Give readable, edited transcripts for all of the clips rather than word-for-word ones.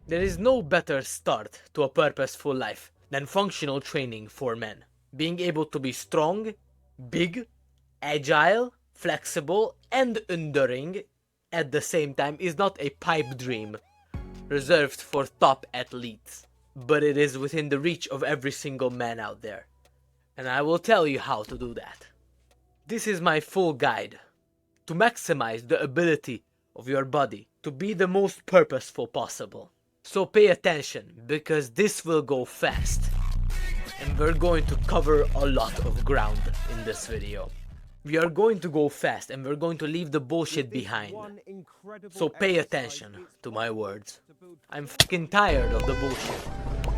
There is no better start to a purposeful life than functional training for men. Being able to be strong, big, agile, flexible, and enduring at the same time is not a pipe dream reserved for top athletes, but it is within the reach of every single man out there. And I will tell you how to do that. This is my full guide to maximize the ability of your body to be the most purposeful possible. So pay attention, because this will go fast. And we're going to cover a lot of ground in this video. We are going to go fast and we're going to leave the bullshit behind. So pay attention to my words. I'm fucking tired of the bullshit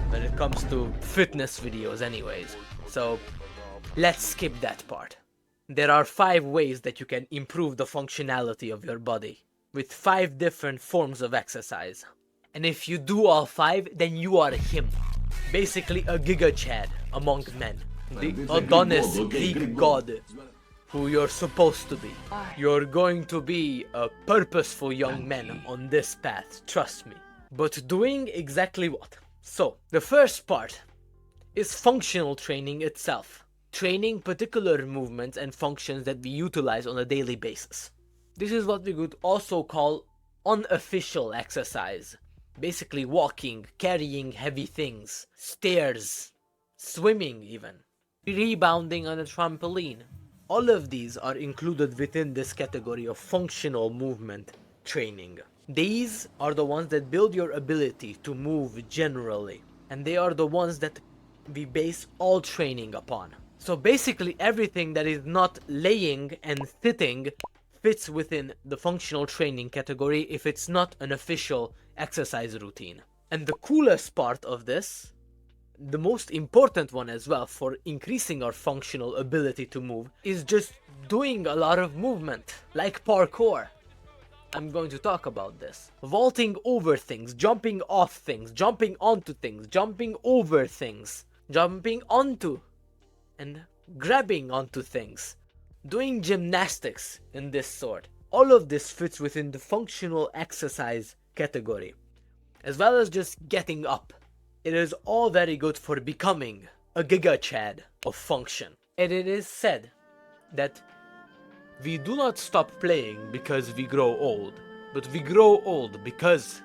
when it comes to fitness videos anyways. So let's skip that part. There are 5 ways that you can improve the functionality of your body with 5 different forms of exercise. And if you do all 5, then you are him. Basically a Giga Chad among men. The Adonis Greek god who you're supposed to be. You're going to be a purposeful young man on this path, trust me. But doing exactly what? So, the first part is functional training itself. Training particular movements and functions that we utilize on a daily basis. This is what we could also call unofficial exercise. Basically walking, carrying heavy things, stairs, swimming even, rebounding on a trampoline. All of these are included within this category of functional movement training. These are the ones that build your ability to move generally, and they are the ones that we base all training upon. So basically everything that is not laying and sitting fits within the functional training category if it's not an official exercise routine. And the coolest part of this, the most important one as well for increasing our functional ability to move, is just doing a lot of movement, like parkour. I'm going to talk about this. Vaulting over things, jumping off things, jumping onto things, jumping over things, jumping onto and grabbing onto things. Doing gymnastics in this sort. All of this fits within the functional exercise category, as well as just getting up. It is all very good for becoming a Giga Chad of function. And it is said that we do not stop playing because we grow old, but we grow old because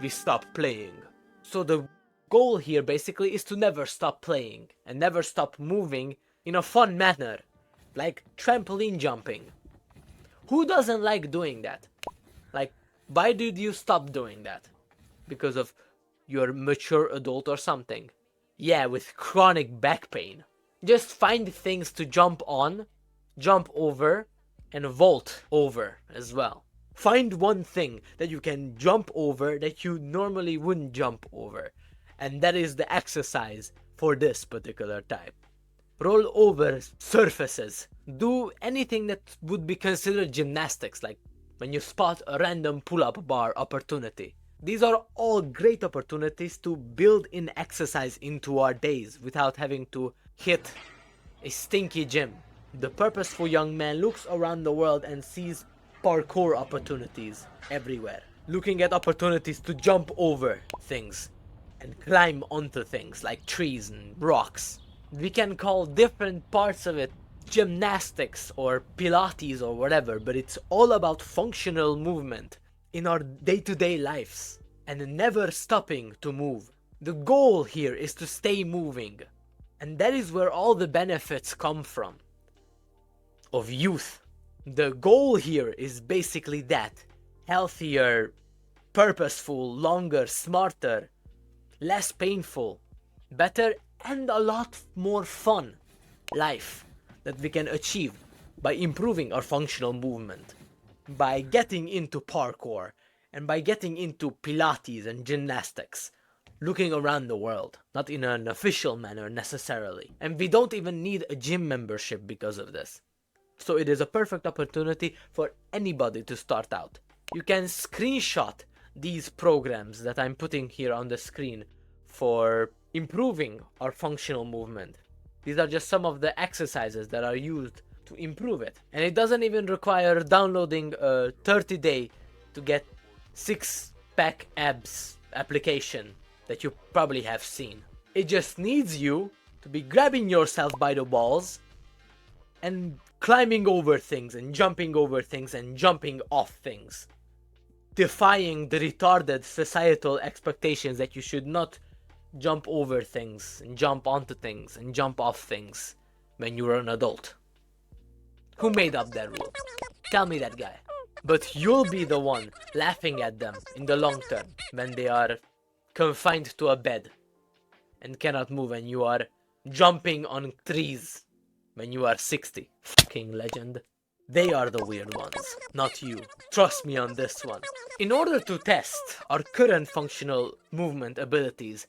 we stop playing. So the goal here basically is to never stop playing and never stop moving in a fun manner, like trampoline jumping. Who doesn't like doing that? Like, why did you stop doing that? Because of you're a mature adult or something? Yeah, with chronic back pain. Just find things to jump on, jump over, and vault over as well. Find one thing that you can jump over that you normally wouldn't jump over. And that is the exercise for this particular type. Roll over surfaces. Do anything that would be considered gymnastics, like when you spot a random pull-up bar opportunity. These are all great opportunities to build in exercise into our days without having to hit a stinky gym. The purposeful young man looks around the world and sees parkour opportunities everywhere. Looking at opportunities to jump over things and climb onto things like trees and rocks. We can call different parts of it gymnastics or pilates or whatever, but it's all about functional movement in our day-to-day lives and never stopping to move. The goal here is to stay moving, and that is where all the benefits come from of youth. The goal here is basically that: healthier, purposeful, longer, smarter, less painful, better, and a lot more fun life that we can achieve by improving our functional movement, by getting into parkour, and by getting into pilates and gymnastics, looking around the world, not in an official manner necessarily. And we don't even need a gym membership because of this. So it is a perfect opportunity for anybody to start out. You can screenshot these programs that I'm putting here on the screen for improving our functional movement. These are just some of the exercises that are used to improve it. And it doesn't even require downloading a 30-day to get 6-pack abs application that you probably have seen. It just needs you to be grabbing yourself by the balls and climbing over things and jumping over things and jumping off things. Defying the retarded societal expectations that you should not jump over things and jump onto things and jump off things when you're an adult. Who made up that rule? Tell me that guy. But you'll be the one laughing at them in the long term when they are confined to a bed and cannot move and you are jumping on trees when you are 60. Fucking legend. They are the weird ones, not you. Trust me on this one. In order to test our current functional movement abilities,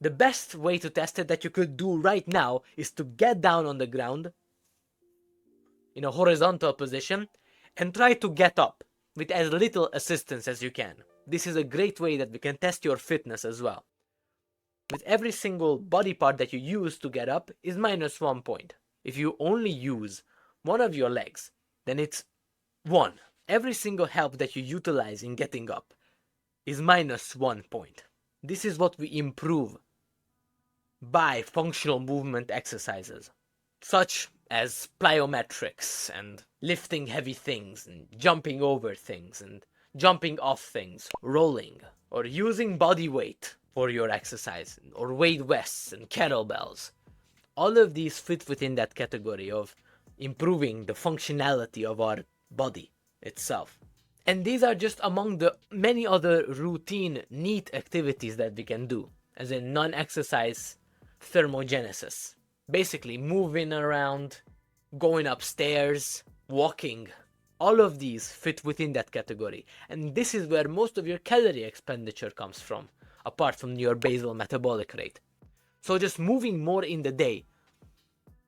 the best way to test it that you could do right now is to get down on the ground in a horizontal position and try to get up with as little assistance as you can. This is a great way that we can test your fitness as well. With every single body part that you use to get up is -1 point. If you only use one of your legs, then it's 1. Every single help that you utilize in getting up is -1 point. This is what we improve by functional movement exercises, such as plyometrics and lifting heavy things and jumping over things and jumping off things, rolling, or using body weight for your exercise, or weight vests and kettlebells. All of these fit within that category of improving the functionality of our body itself. And these are just among the many other routine, neat activities that we can do, as in non-exercise thermogenesis. Basically, moving around, going upstairs, walking. All of these fit within that category. And this is where most of your calorie expenditure comes from, apart from your basal metabolic rate. So just moving more in the day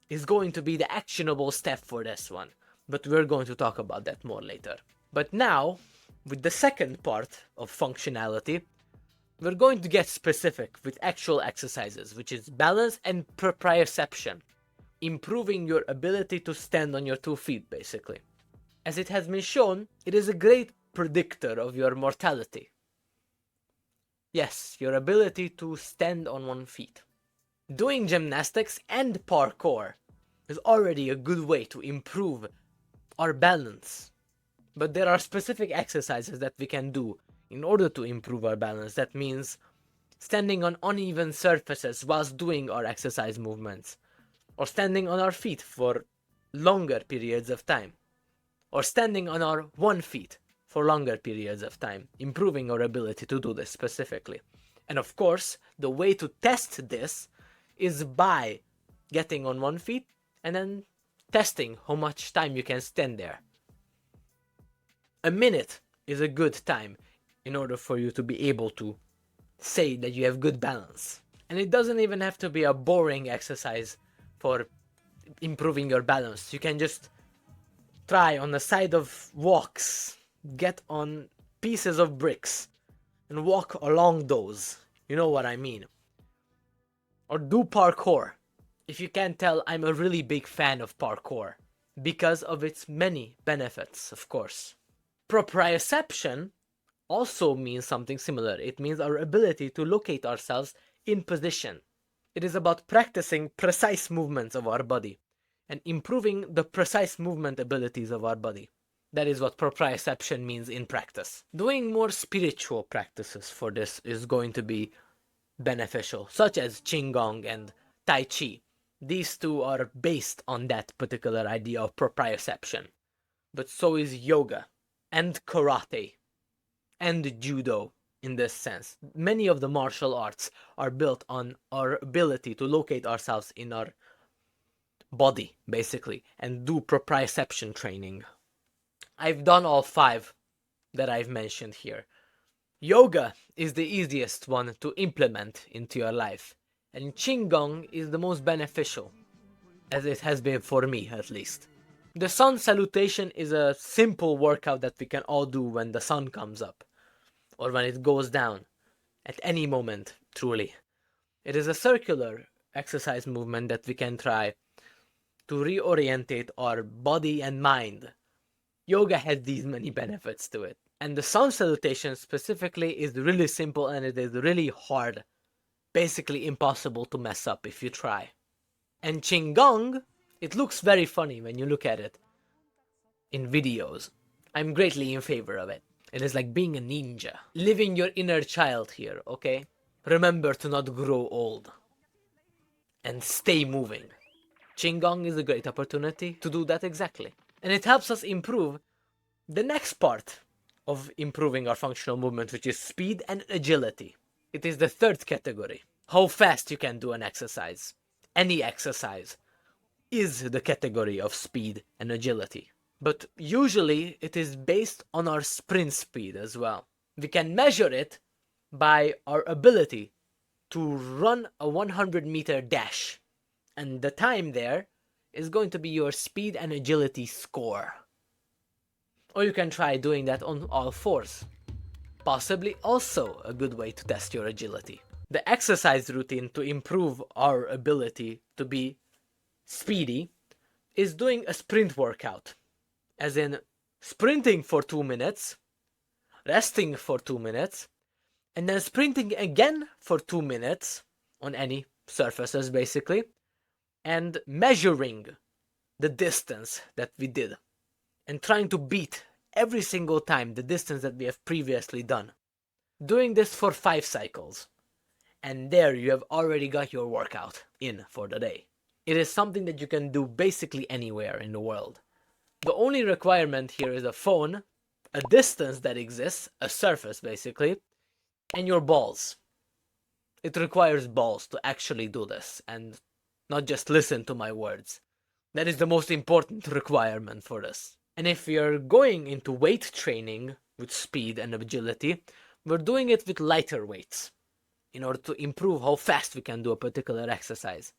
is going to be the actionable step for this one. But we're going to talk about that more later. But now, with the second part of functionality, we're going to get specific with actual exercises, which is balance and proprioception. Improving your ability to stand on your 2 feet, basically. As it has been shown, it is a great predictor of your mortality. Yes, your ability to stand on 1 feet. Doing gymnastics and parkour is already a good way to improve our balance. But there are specific exercises that we can do in order to improve our balance. That means standing on uneven surfaces whilst doing our exercise movements, or standing on our feet for longer periods of time, or standing on our 1 feet for longer periods of time, improving our ability to do this specifically. And of course, the way to test this is by getting on 1 feet and then testing how much time you can stand there. A minute is a good time in order for you to be able to say that you have good balance. And it doesn't even have to be a boring exercise for improving your balance. You can just try on the side of walks, get on pieces of bricks and walk along those. You know what I mean. Or do parkour. If you can't tell, I'm a really big fan of parkour because of its many benefits, of course. Proprioception also means something similar. It means our ability to locate ourselves in position. It is about practicing precise movements of our body and improving the precise movement abilities of our body. That is what proprioception means in practice. Doing more spiritual practices for this is going to be beneficial, such as Qigong and Tai Chi. These two are based on that particular idea of proprioception. But so is yoga and karate and judo in this sense. Many of the martial arts are built on our ability to locate ourselves in our body, basically, and do proprioception training. I've done all 5 that I've mentioned here. Yoga is the easiest one to implement into your life, and Qigong is the most beneficial, as it has been for me at least. The sun salutation is a simple workout that we can all do when the sun comes up, or when it goes down, at any moment, truly. It is a circular exercise movement that we can try to reorientate our body and mind. Yoga has these many benefits to it, And the sun salutation specifically is really simple and it is really hard. Basically impossible to mess up if you try. And Qigong, it looks very funny when you look at it in videos. I'm greatly in favor of it. It is like being a ninja. Living your inner child here, okay? Remember to not grow old. And stay moving. Qigong is a great opportunity to do that exactly. And it helps us improve the next part of improving our functional movement, which is speed and agility. It is the third category. How fast you can do an exercise. Any exercise is the category of speed and agility. But usually it is based on our sprint speed as well. We can measure it by our ability to run a 100-meter dash. And the time there is going to be your speed and agility score. Or you can try doing that on all fours. Possibly also a good way to test your agility. The exercise routine to improve our ability to be speedy is doing a sprint workout. As in sprinting for 2 minutes, resting for 2 minutes, and then sprinting again for 2 minutes on any surfaces basically, and measuring the distance that we did and trying to beat every single time the distance that we have previously done. Doing this for 5 cycles. And there you have already got your workout in for the day. It is something that you can do basically anywhere in the world. The only requirement here is a phone, a distance that exists, a surface basically, and your balls. It requires balls to actually do this and not just listen to my words. That is the most important requirement for this. And if we are going into weight training with speed and agility, we're doing it with lighter weights in order to improve how fast we can do a particular exercise.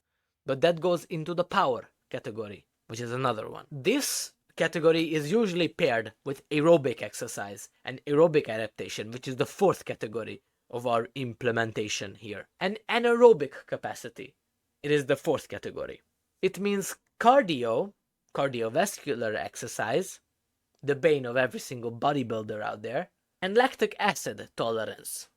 But that goes into the power category, which is another one. This category is usually paired with aerobic exercise and aerobic adaptation, which is the fourth category of our implementation here. And anaerobic capacity, it is the fourth category. It means cardiovascular exercise, the bane of every single bodybuilder out there, and lactic acid tolerance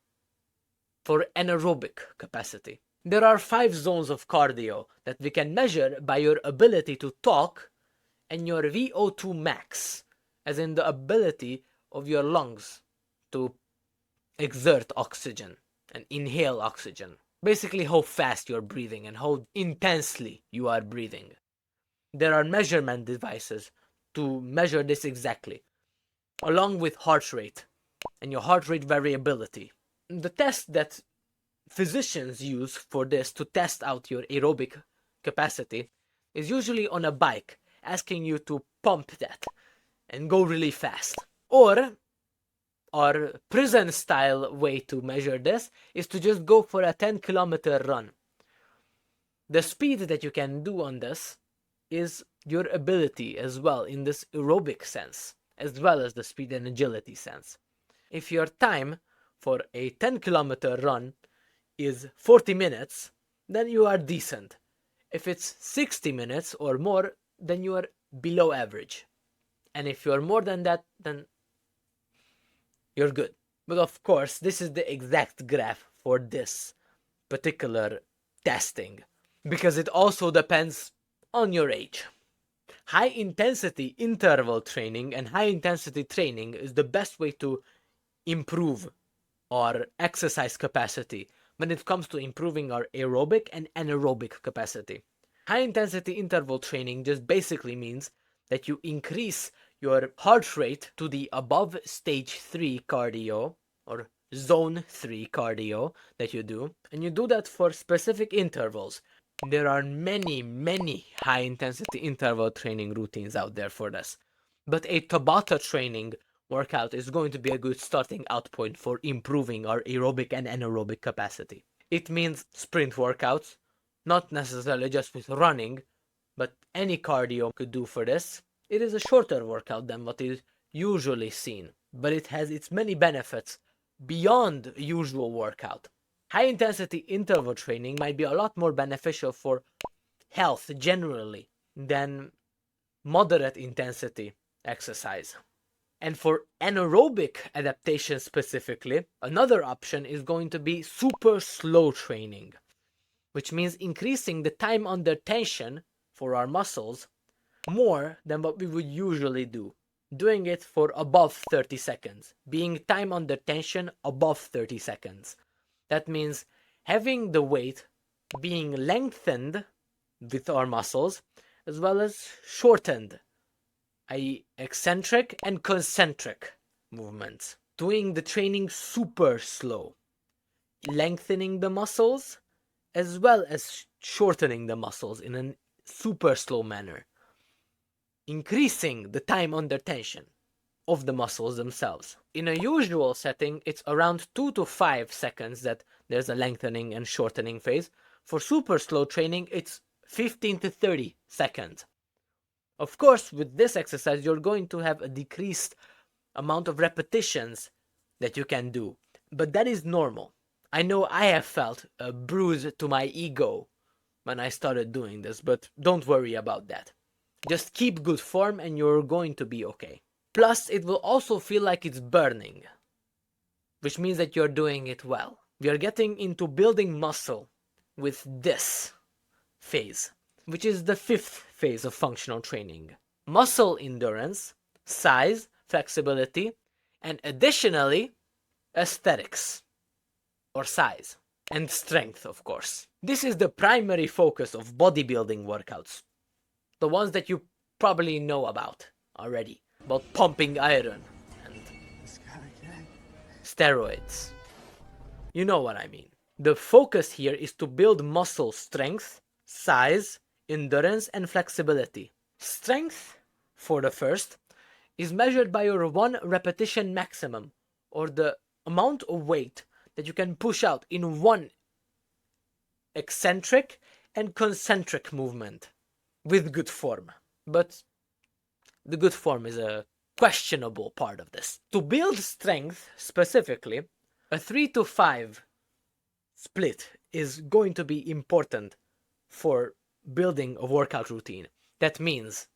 for anaerobic capacity. There are 5 zones of cardio that we can measure by your ability to talk and your VO2 max, as in the ability of your lungs to exert oxygen and inhale oxygen. Basically how fast you're breathing and how intensely you are breathing. There are measurement devices to measure this exactly, along with heart rate and your heart rate variability. The test that physicians use for this to test out your aerobic capacity is usually on a bike, asking you to pump that and go really fast. Or our prison style way to measure this is to just go for a 10-kilometer run. The speed that you can do on this is your ability as well in this aerobic sense, as well as the speed and agility sense. If your time for a 10-kilometer run is 40 minutes, then you are decent. If it's 60 minutes or more, then you are below average. And if you're more than that, then you're good. But of course, this is the exact graph for this particular testing, because it also depends on your age. High intensity interval training and high intensity training is the best way to improve our exercise capacity when it comes to improving our aerobic and anaerobic capacity. High intensity interval training just basically means that you increase your heart rate to the above stage 3 cardio or zone 3 cardio that you do, and you do that for specific intervals. There are many high intensity interval training routines out there for this, but a Tabata training workout is going to be a good starting out point for improving our aerobic and anaerobic capacity. It means sprint workouts, not necessarily just with running, but any cardio could do for this. It is a shorter workout than what is usually seen, but it has its many benefits beyond a usual workout. High intensity interval training might be a lot more beneficial for health generally than moderate intensity exercise. And for anaerobic adaptation specifically, another option is going to be super slow training, which means increasing the time under tension for our muscles more than what we would usually do. Doing it for above 30 seconds, being time under tension above 30 seconds. That means having the weight being lengthened with our muscles as well as shortened, i.e. eccentric and concentric movements. Doing the training super slow, lengthening the muscles as well as shortening the muscles in a super slow manner. Increasing the time under tension of the muscles themselves. In a usual setting, it's around 2 to 5 seconds that there's a lengthening and shortening phase. For super slow training, it's 15 to 30 seconds. Of course, with this exercise, you're going to have a decreased amount of repetitions that you can do, but that is normal. I know I have felt a bruise to my ego when I started doing this, but don't worry about that. Just keep good form and you're going to be okay. Plus, it will also feel like it's burning, which means that you're doing it well. We are getting into building muscle with this phase, which is the 5th phase of functional training. Muscle endurance, size, flexibility, and additionally, aesthetics, or size, and strength, of course. This is the primary focus of bodybuilding workouts. The ones that you probably know about already. About pumping iron and steroids. You know what I mean. The focus here is to build muscle strength, size, endurance, and flexibility. Strength, for the first, is measured by your 1 repetition maximum, or the amount of weight that you can push out in one eccentric and concentric movement with good form. But the good form is a questionable part of this. To build strength specifically, a 3 to 5 split is going to be important for building a workout routine. That means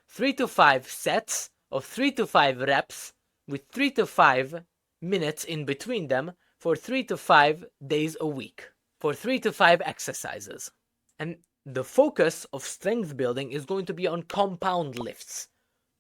3 to 5 sets of 3 to 5 reps with 3 to 5 minutes in between them for 3 to 5 days a week, for 3 to 5 exercises. And the focus of strength building is going to be on compound lifts,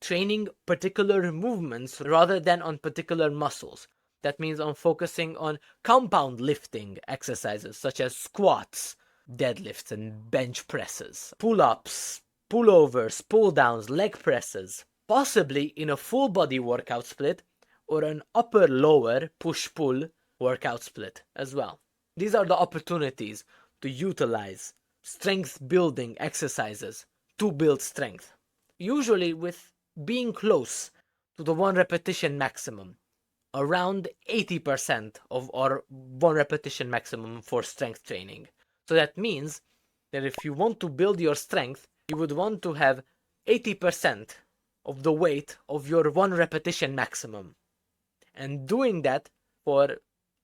training particular movements rather than on particular muscles. That means on focusing on compound lifting exercises such as squats, deadlifts and bench presses, pull-ups, pullovers, pull-downs, leg presses, possibly in a full body workout split or an upper-lower push-pull workout split as well. These are the opportunities to utilize strength building exercises to build strength, usually with being close to the 1 repetition maximum, around 80% of our 1 repetition maximum for strength training. So that means that if you want to build your strength, you would want to have 80% of the weight of your 1 repetition maximum. And doing that for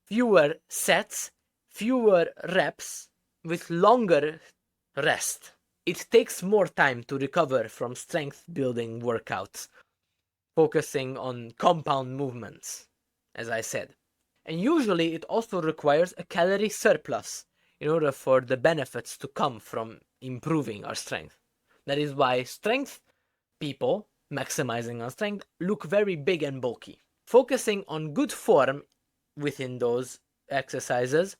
fewer sets, fewer reps, with longer rest. It takes more time to recover from strength building workouts, focusing on compound movements, as I said. And usually it also requires a calorie surplus in order for the benefits to come from improving our strength. That is why strength people, maximizing on strength, look very big and bulky. Focusing on good form within those exercises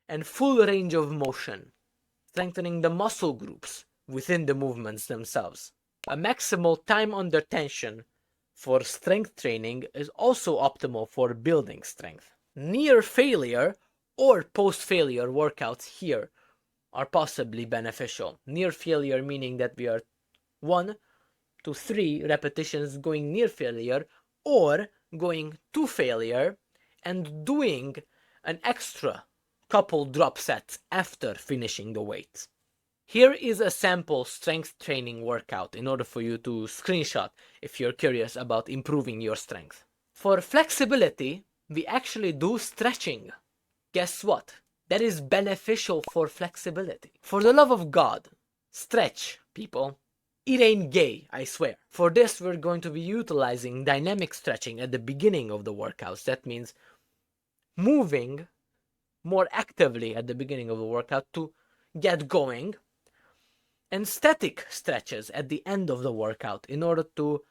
and full range of motion, strengthening the muscle groups within the movements themselves. A maximal time under tension for strength training is also optimal for building strength. Near failure or post-failure workouts here are possibly beneficial. Near failure meaning that we are 1 to 3 repetitions going near failure or going to failure and doing an extra couple drop sets after finishing the weights. Here is a sample strength training workout in order for you to screenshot if you're curious about improving your strength. For flexibility, we actually do stretching. Guess what? That is beneficial for flexibility. For the love of God, stretch, people. It ain't gay, I swear. For this, we're going to be utilizing dynamic stretching at the beginning of the workouts. That means moving more actively at the beginning of the workout to get going, and static stretches at the end of the workout in order to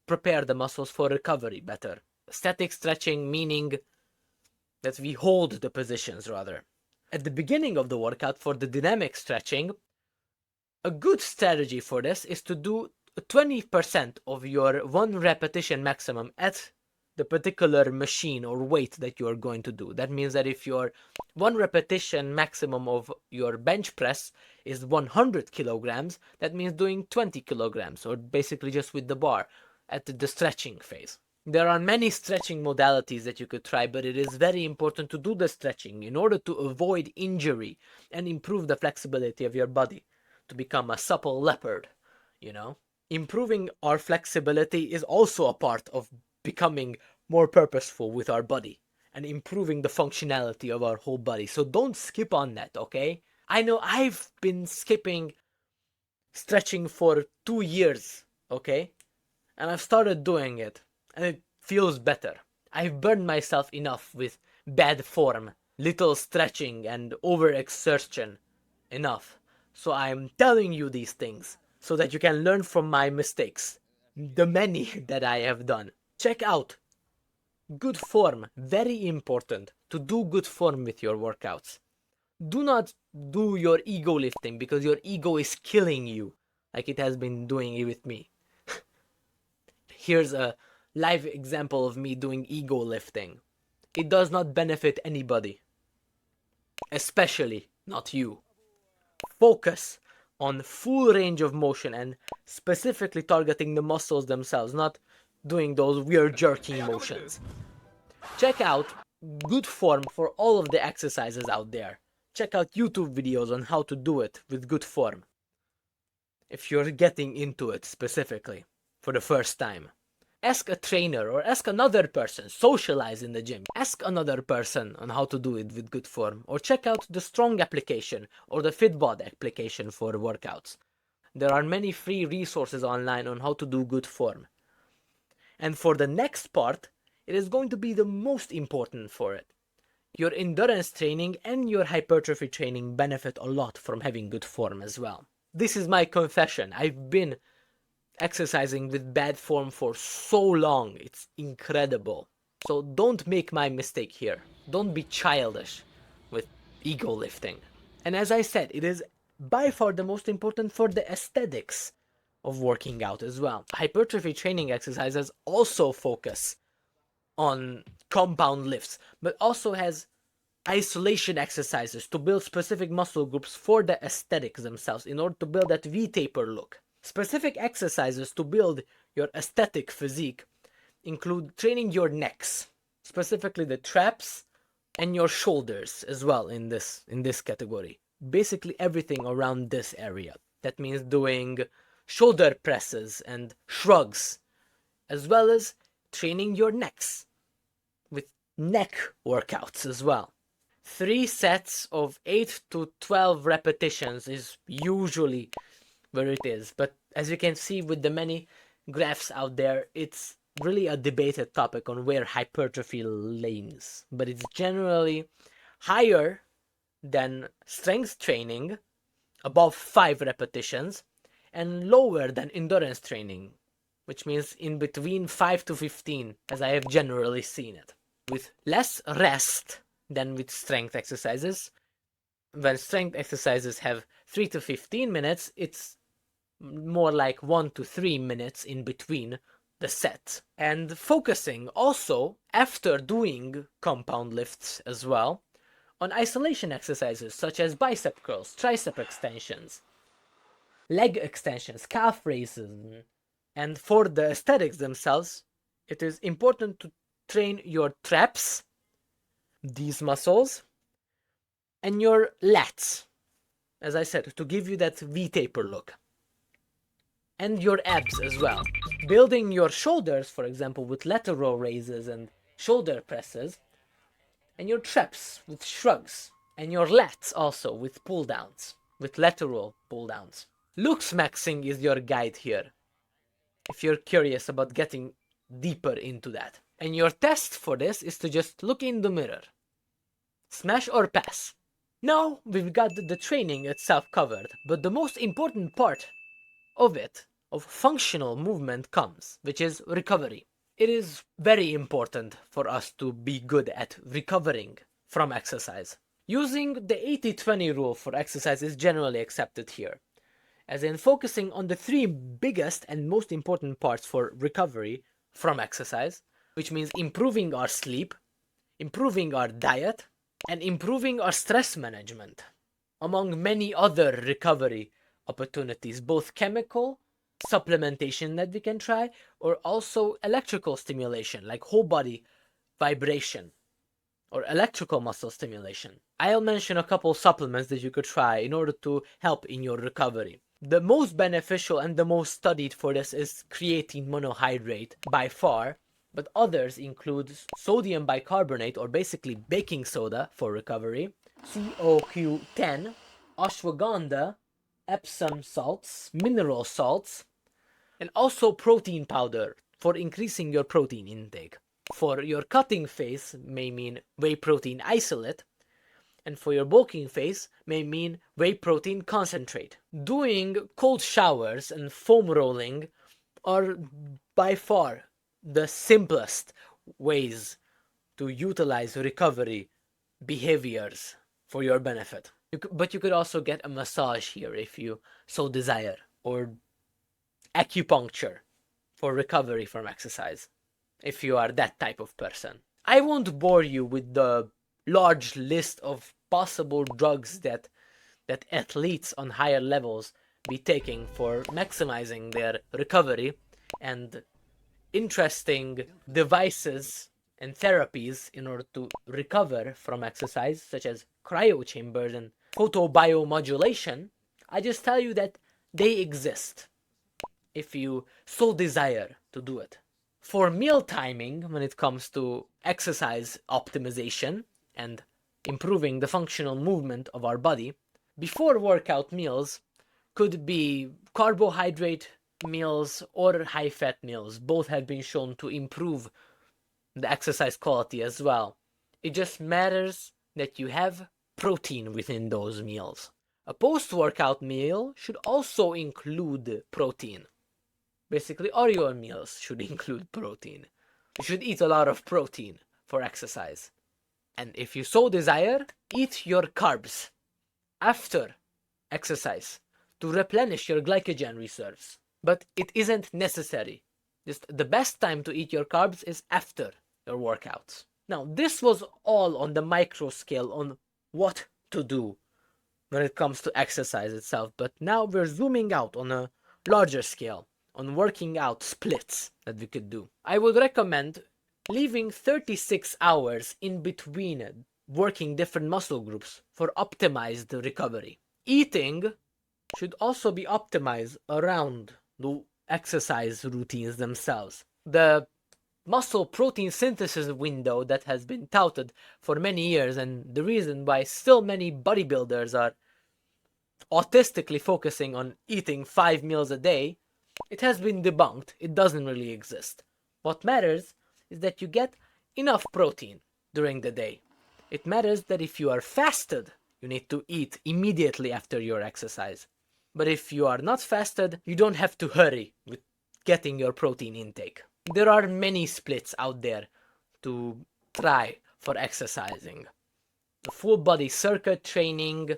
prepare the muscles for recovery better. Static stretching meaning that we hold the positions rather. At the beginning of the workout for the dynamic stretching, a good strategy for this is to do 20% of your one repetition maximum at the particular machine or weight that you are going to do. That means that if your one repetition maximum of your bench press is 100 kilograms, that means doing 20 kilograms, or basically just with the bar at the stretching phase. There are many stretching modalities that you could try, but it is very important to do the stretching in order to avoid injury and improve the flexibility of your body to become a supple leopard, you know? Improving our flexibility is also a part of becoming more purposeful with our body and improving the functionality of our whole body. So don't skip on that, okay? I know I've been skipping stretching for 2 years, okay? And I've started doing it, and it feels better. I've burned myself enough with bad form, little stretching, and overexertion enough. So I'm telling you these things so that you can learn from my mistakes, the many that I have done. Check out good form, very important to do good form with your workouts. Do not do your ego lifting because your ego is killing you like it has been doing it with me. Here's a live example of me doing ego lifting. It does not benefit anybody, especially not you. Focus on full range of motion and specifically targeting the muscles themselves, not doing those weird jerking motions. Check out good form for all of the exercises out there. Check out YouTube videos on how to do it with good form, if you're getting into it specifically for the first time. Ask a trainer or ask another person, socialize in the gym. Ask another person on how to do it with good form, or check out the Strong application or the Fitbod application for workouts. There are many free resources online on how to do good form. And for the next part, it is going to be the most important for it. Your endurance training and your hypertrophy training benefit a lot from having good form as well. This is my confession. I've been exercising with bad form for so long. It's incredible. So don't make my mistake here. Don't be childish with ego lifting. And as I said, it is by far the most important for the aesthetics of working out as well. Hypertrophy training exercises also focus on compound lifts, but also has isolation exercises to build specific muscle groups for the aesthetics themselves in order to build that V-taper look. Specific exercises to build your aesthetic physique include training your necks, specifically the traps, and your shoulders as well in this category. Basically everything around this area. That means doing shoulder presses and shrugs, as well as training your necks with neck workouts as well. 3 sets of 8 to 12 repetitions is usually where it is, but as you can see with the many graphs out there, it's really a debated topic on where hypertrophy lanes, but it's generally higher than strength training, above 5 repetitions, and lower than endurance training, which means in between 5 to 15, as I have generally seen it, with less rest than with strength exercises. When strength exercises have 3 to 15 minutes, it's more like 1 to 3 minutes in between the set. And focusing also, after doing compound lifts as well, on isolation exercises such as bicep curls, tricep extensions, leg extensions, calf raises. And for the aesthetics themselves, it is important to train your traps, these muscles, and your lats, as I said, to give you that V-taper look. And your abs as well. Building your shoulders, for example, with lateral raises and shoulder presses, and your traps with shrugs, and your lats also with pull downs, with lateral pull downs. Looks maxing is your guide here, if you're curious about getting deeper into that. And your test for this is to just look in the mirror. Smash or pass. Now we've got the training itself covered, but the most important part of it, of functional movement, comes, which is recovery. It is very important for us to be good at recovering from exercise. Using the 80-20 rule for exercise is generally accepted here, as in focusing on the three biggest and most important parts for recovery from exercise, which means improving our sleep, improving our diet, and improving our stress management, among many other recovery opportunities, both chemical supplementation that we can try, or also electrical stimulation, like whole body vibration, or electrical muscle stimulation. I'll mention a couple supplements that you could try in order to help in your recovery. The most beneficial and the most studied for this is creatine monohydrate by far, but others include sodium bicarbonate, or basically baking soda for recovery, CoQ10, ashwagandha, Epsom salts, mineral salts, and also protein powder for increasing your protein intake. For your cutting phase may mean whey protein isolate, and for your bulking phase may mean whey protein concentrate. Doing cold showers and foam rolling are by far the simplest ways to utilize recovery behaviors for your benefit. But you could also get a massage here if you so desire, or acupuncture for recovery from exercise, if you are that type of person. I won't bore you with the large list of possible drugs that athletes on higher levels be taking for maximizing their recovery, and interesting devices and therapies in order to recover from exercise, such as cryo chambers and photobiomodulation. I just tell you that they exist if you so desire to do it. For meal timing, when it comes to exercise optimization and improving the functional movement of our body, before workout meals could be carbohydrate meals or high-fat meals. Both have been shown to improve the exercise quality as well. It just matters that you have protein within those meals. A post-workout meal should also include protein. Basically, all your meals should include protein. You should eat a lot of protein for exercise. And if you so desire, eat your carbs after exercise to replenish your glycogen reserves. But it isn't necessary. Just the best time to eat your carbs is after your workouts. Now, this was all on the micro scale on what to do when it comes to exercise itself. But now we're zooming out on a larger scale, on working out splits that we could do. I would recommend leaving 36 hours in between working different muscle groups for optimized recovery. Eating should also be optimized around the exercise routines themselves. The muscle protein synthesis window that has been touted for many years, and the reason why still many bodybuilders are autistically focusing on eating 5 meals a day, it has been debunked. It doesn't really exist. What matters is that you get enough protein during the day. It matters that if you are fasted, you need to eat immediately after your exercise. But if you are not fasted, you don't have to hurry with getting your protein intake. There are many splits out there to try for exercising. The full body circuit training,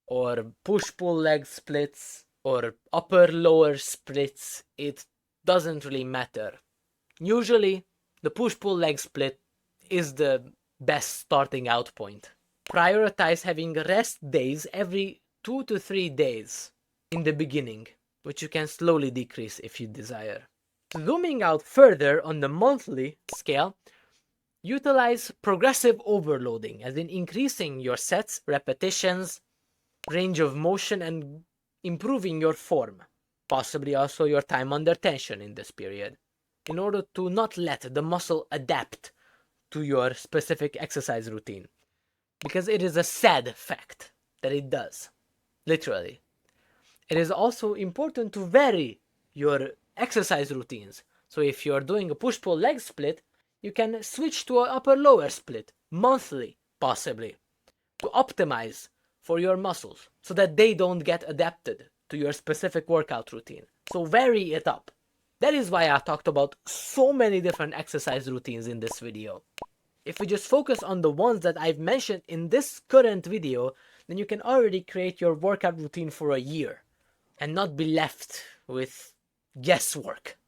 or push-pull leg splits, or upper-lower splits, it doesn't really matter. Usually, the push-pull leg split is the best starting out point. Prioritize having rest days every 2 to 3 days in the beginning, which you can slowly decrease if you desire. Zooming out further on the monthly scale, utilize progressive overloading, as in increasing your sets, repetitions, range of motion, and improving your form, possibly also your time under tension in this period, in order to not let the muscle adapt to your specific exercise routine. Because it is a sad fact that it does, literally. It is also important to vary your exercise routines. So if you're doing a push-pull leg split, you can switch to an upper-lower split monthly, possibly, to optimize for your muscles so that they don't get adapted to your specific workout routine. So vary it up. That is why I talked about so many different exercise routines in this video. If we just focus on the ones that I've mentioned in this current video, then you can already create your workout routine for a year and not be left with guesswork.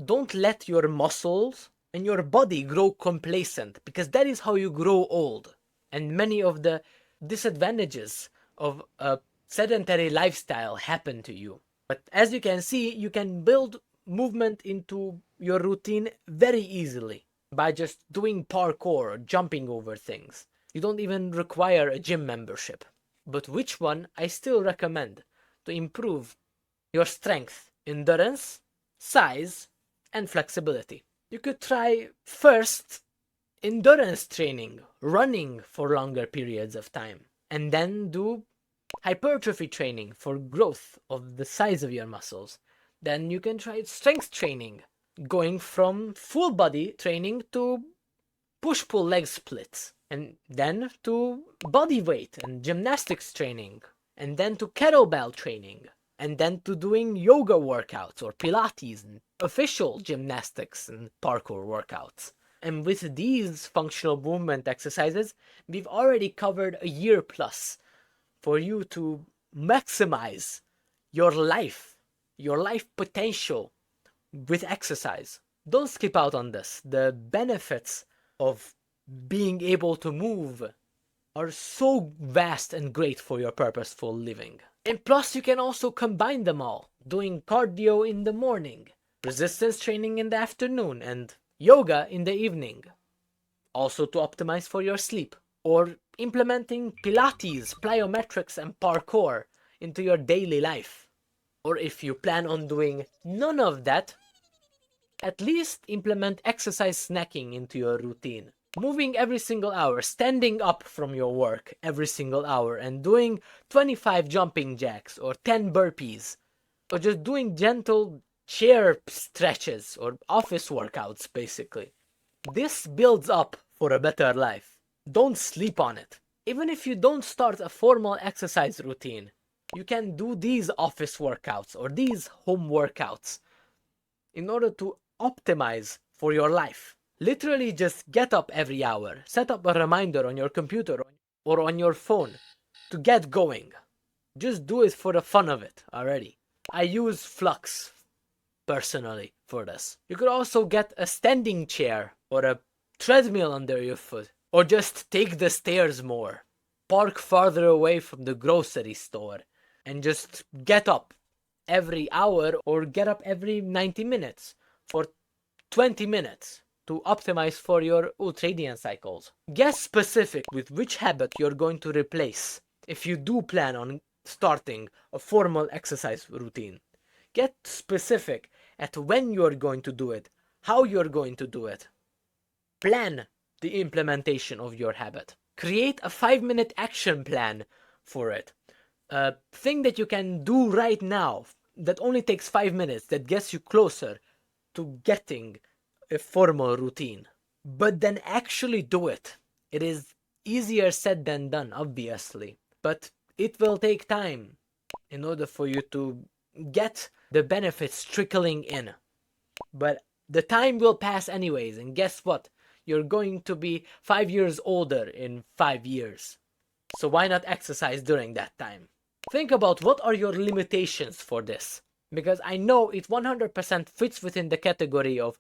Don't let your muscles and your body grow complacent, because that is how you grow old. And many of the disadvantages of a sedentary lifestyle happen to you. But as you can see, you can build movement into your routine very easily by just doing parkour or jumping over things. You don't even require a gym membership. But which one I still recommend to improve your strength, endurance, size, and flexibility. You could try first endurance training, running for longer periods of time, and then do hypertrophy training for growth of the size of your muscles. Then you can try strength training, going from full body training to push-pull leg splits, and then to body weight and gymnastics training, and then to kettlebell training, and then to doing yoga workouts or Pilates and official gymnastics and parkour workouts. And with these functional movement exercises, we've already covered a year plus for you to maximize your life potential with exercise. Don't skip out on this. The benefits of being able to move are so vast and great for your purposeful living. And plus, you can also combine them all, doing cardio in the morning, resistance training in the afternoon, and yoga in the evening. Also to optimize for your sleep. Or implementing Pilates, plyometrics, and parkour into your daily life. Or if you plan on doing none of that, at least implement exercise snacking into your routine. Moving every single hour, standing up from your work every single hour, and doing 25 jumping jacks or 10 burpees, or just doing gentle chair stretches or office workouts, basically. This builds up for a better life. Don't sleep on it. Even if you don't start a formal exercise routine, you can do these office workouts or these home workouts in order to optimize for your life. Literally just get up every hour, set up a reminder on your computer or on your phone to get going. Just do it for the fun of it already. I use Flux personally for this. You could also get a standing chair or a treadmill under your foot, or just take the stairs more. Park farther away from the grocery store and just get up every hour or get up every 90 minutes for 20 minutes to optimize for your ultradian cycles. Get specific with which habit you're going to replace if you do plan on starting a formal exercise routine. Get specific at when you're going to do it, how you're going to do it. Plan the implementation of your habit. Create a 5-minute action plan for it. A thing that you can do right now that only takes 5 minutes, that gets you closer to getting a formal routine. But then actually do it. It is easier said than done, obviously. But it will take time in order for you to get the benefits trickling in. But the time will pass anyways, and guess what? You're going to be 5 years older in 5 years. So why not exercise during that time? Think about what are your limitations for this. Because I know it 100% fits within the category of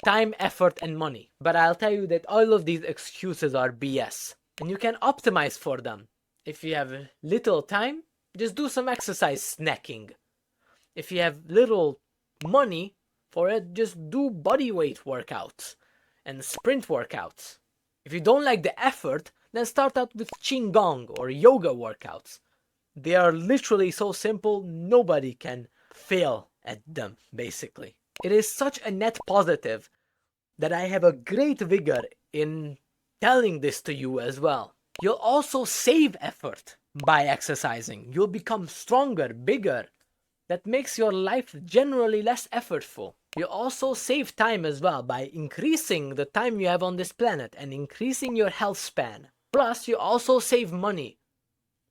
time, effort, and money. But I'll tell you that all of these excuses are BS. And you can optimize for them. If you have little time, just do some exercise snacking. If you have little money for it, just do body weight workouts and sprint workouts. If you don't like the effort, then start out with Qigong or yoga workouts. They are literally so simple, nobody can fail at them, basically. It is such a net positive that I have a great vigor in telling this to you as well. You'll also save effort by exercising. You'll become stronger, bigger, that makes your life generally less effortful. You also save time as well by increasing the time you have on this planet and increasing your health span. Plus, you also save money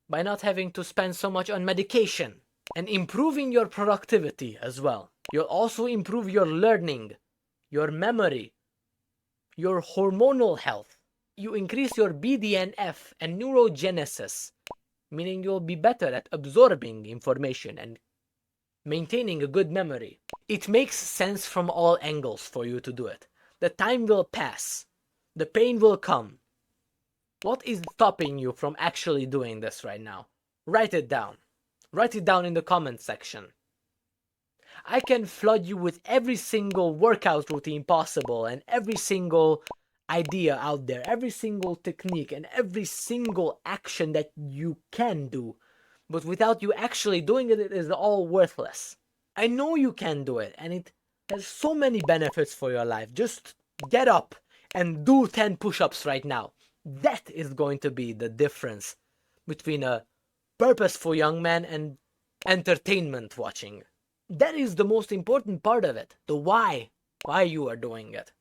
by not having to spend so much on medication and improving your productivity as well. You'll also improve your learning, your memory, your hormonal health. You increase your BDNF and neurogenesis, meaning you'll be better at absorbing information and maintaining a good memory. It makes sense from all angles for you to do it. The time will pass. The pain will come. What is stopping you from actually doing this right now? Write it down. Write it down in the comment section. I can flood you with every single workout routine possible and every single idea out there, every single technique and every single action that you can do. But without you actually doing it, it is all worthless. I know you can do it and it has so many benefits for your life. Just get up and do 10 push-ups right now. That is going to be the difference between a purposeful young man and entertainment watching. That is the most important part of it. The why you are doing it.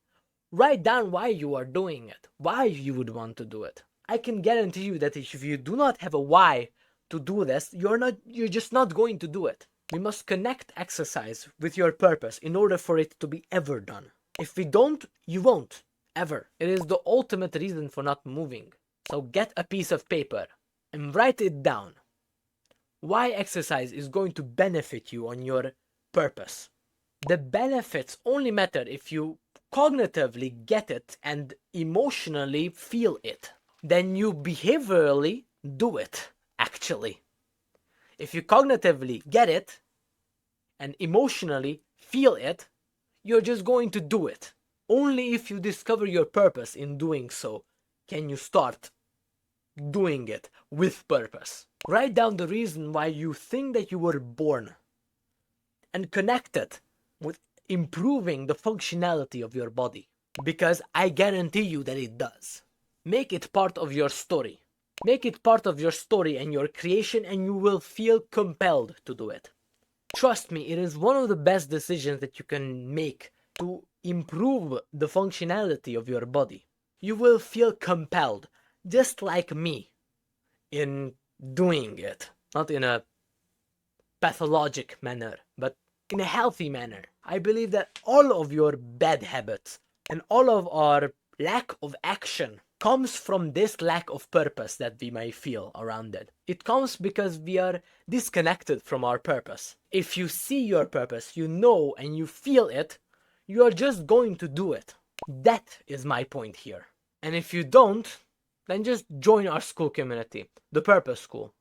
Write down why you are doing it. Why you would want to do it. I can guarantee you that if you do not have a why to do this, you're just not going to do it. We must connect exercise with your purpose in order for it to be ever done. If we don't, you won't. Ever. It is the ultimate reason for not moving. So get a piece of paper and write it down. Why exercise is going to benefit you on your purpose. The benefits only matter if you cognitively get it and emotionally feel it. Then you behaviorally do it, actually. If you cognitively get it and emotionally feel it, you're just going to do it. Only if you discover your purpose in doing so can you start doing it with purpose. Write down the reason why you think that you were born and connect it with improving the functionality of your body. Because I guarantee you that it does. Make it part of your story. Make it part of your story and your creation and you will feel compelled to do it. Trust me, it is one of the best decisions that you can make to improve the functionality of your body. You will feel compelled, just like me, in doing it. Not in a pathologic manner, but in a healthy manner. I believe that all of your bad habits and all of our lack of action comes from this lack of purpose that we may feel around it. It comes because we are disconnected from our purpose. If you see your purpose, you know and you feel it, you are just going to do it. That is my point here. And if you don't, then just join our school community. The Purpose School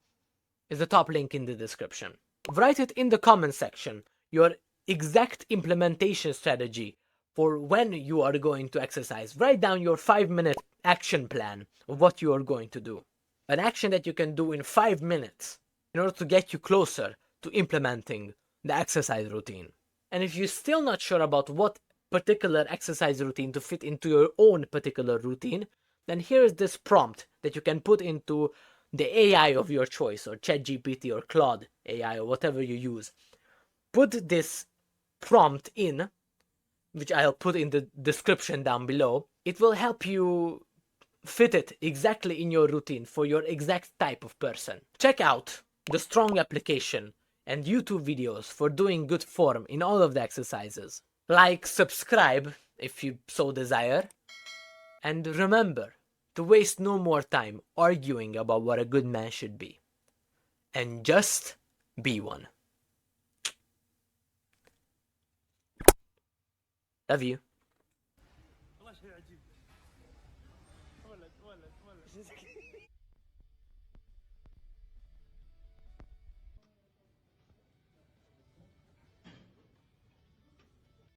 is the top link in the description. Write it in the comment section, your exact implementation strategy for when you are going to exercise. Write down your 5-minute action plan of what you are going to do. An action that you can do in 5 minutes in order to get you closer to implementing the exercise routine. And if you're still not sure about what particular exercise routine to fit into your own particular routine, then here is this prompt that you can put into the AI of your choice, or ChatGPT or Claude AI or whatever you use. Put this prompt in, which I'll put in the description down below. It will help you fit it exactly in your routine for your exact type of person. Check out the strong application and YouTube videos for doing good form in all of the exercises. Like, subscribe if you so desire, and remember to waste no more time arguing about what a good man should be. And just be one. Love you.